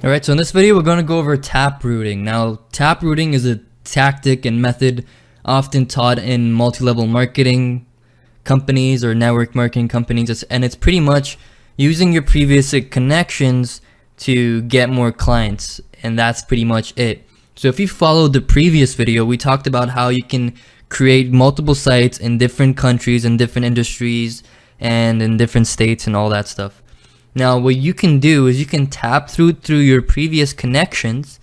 Alright, so in this video we're going to go over taprooting. Now, taprooting is a tactic and method often taught in multi-level marketing companies or network marketing companies, and it's pretty much using your previous connections to get more clients, and that's pretty much it. So if you followed the previous video, we talked about how you can create multiple sites in different countries and different industries and in different states and all that stuff. Now, what you can do is you can taproot through your previous connections,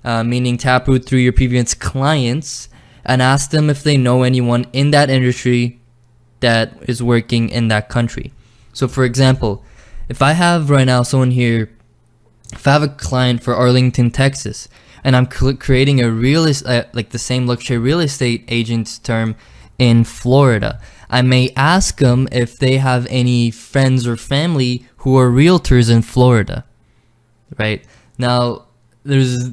meaning taproot through your previous clients, and ask them if they know anyone in that industry that is working in that country. So, for example, if I have right now someone here, if I have a client for Arlington, Texas, and I'm creating a like the same luxury real estate agent's term in Florida, I may ask them if they have any friends or family who are realtors in Florida, right? Now, there's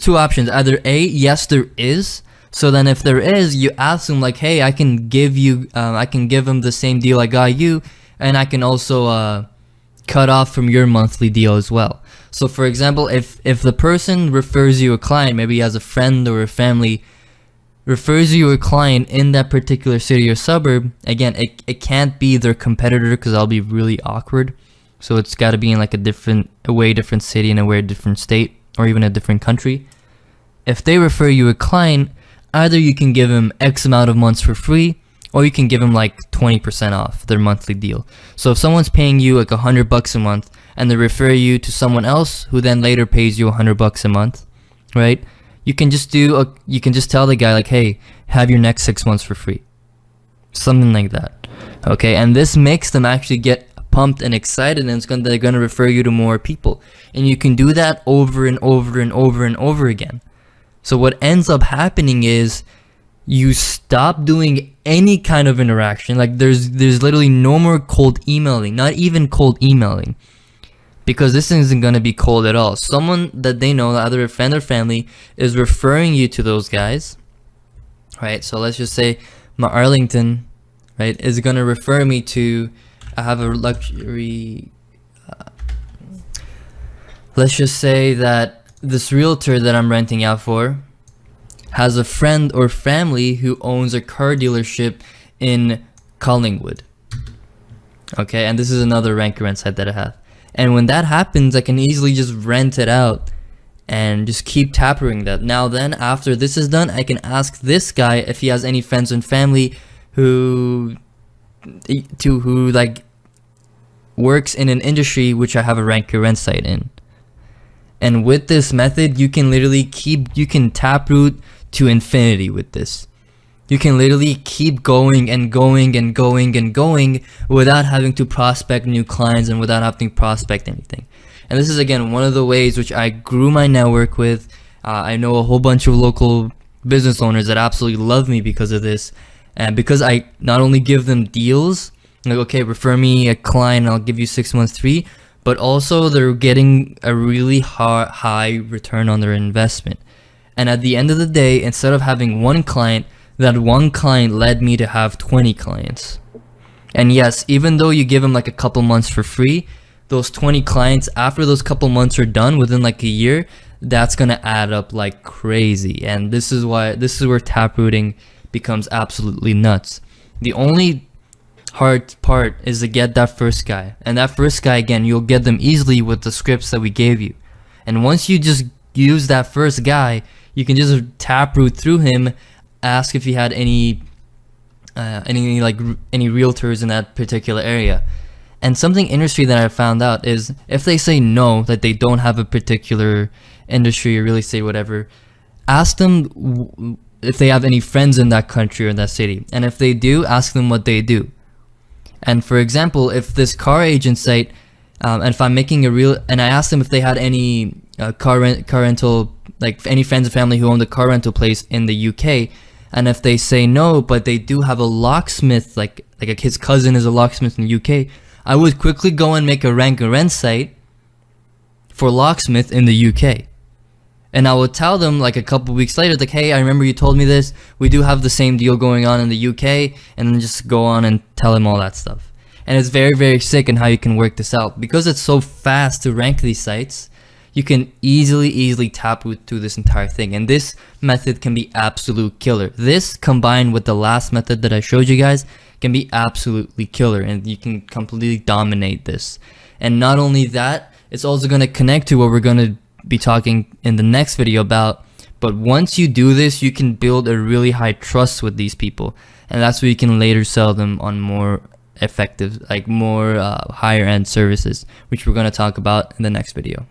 two options. Either A, yes, there is. So then if there is, you ask them like, hey, I can give them the same deal I got you, and I can also cut off from your monthly deal as well. So for example, if the person refers you a client, maybe he has a friend or a family, refers you a client in that particular city or suburb, again, it can't be their competitor because that'll be really awkward. So it's got to be in like a way different city and a way different state or even a different country. If they refer you a client, either you can give them X amount of months for free, or you can give them like 20% off their monthly deal. So if someone's paying you like $100 a month and they refer you to someone else who then later pays you $100 a month, right? You can just tell the guy like, hey, have your next 6 months for free. Something like that. Okay, and this makes them actually get pumped and excited, and they're gonna refer you to more people. And you can do that over and over and over and over again. So what ends up happening is you stop doing any kind of interaction. Like there's literally no more cold emailing, not even cold emailing. Because this isn't going to be cold at all. Someone that they know, either a friend or family, is referring you to those guys, right? So let's just say my Arlington, right, is going to refer me to, I have a luxury, let's just say that this realtor that I'm renting out for has a friend or family who owns a car dealership in Collingwood. Okay, and this is another rent site that I have. And when that happens, I can easily just rent it out and just keep taprooting that. Now then, after this is done, I can ask this guy if he has any friends and family who like works in an industry which I have a rent site in. And with this method, you can literally you can taproot to infinity with this. You can literally keep going and going and going and going without having to prospect new clients and without having to prospect anything. And this is again one of the ways which I grew my network with. I know a whole bunch of local business owners that absolutely love me because of this, and because I not only give them deals like, okay, refer me a client, I'll give you 6 months free, but also they're getting a really high return on their investment. And at the end of the day, instead of having one client, that one client led me to have 20 clients. And yes, even though you give them like a couple months for free, those 20 clients, after those couple months are done, within like a year, that's gonna add up like crazy. And this is where taprooting becomes absolutely nuts. The only hard part is to get that first guy. And that first guy, again, you'll get them easily with the scripts that we gave you. And once you just use that first guy, you can just taproot through him, ask if he had any realtors in that particular area. And something interesting that I found out is if they say no, that they don't have a particular industry or real estate, whatever, ask them if they have any friends in that country or in that city. And if they do, ask them what they do. And for example, if this car agent site, and if I'm making and I asked them if they had any car rental, like any friends and family who owned a car rental place in the UK, and if they say no, but they do have a locksmith, like his cousin is a locksmith in the UK, I would quickly go and make a rent site for locksmith in the UK. And I would tell them like a couple weeks later, like, hey, I remember you told me this. We do have the same deal going on in the UK. And then just go on and tell him all that stuff. And it's very, very sick in how you can work this out. Because it's so fast to rank these sites, you can easily taproot through this entire thing. And this method can be absolute killer. This combined with the last method that I showed you guys can be absolutely killer, and you can completely dominate this. And not only that, it's also going to connect to what we're going to be talking in the next video about. But once you do this, you can build a really high trust with these people, and that's where you can later sell them on more effective, like more higher end services, which we're going to talk about in the next video.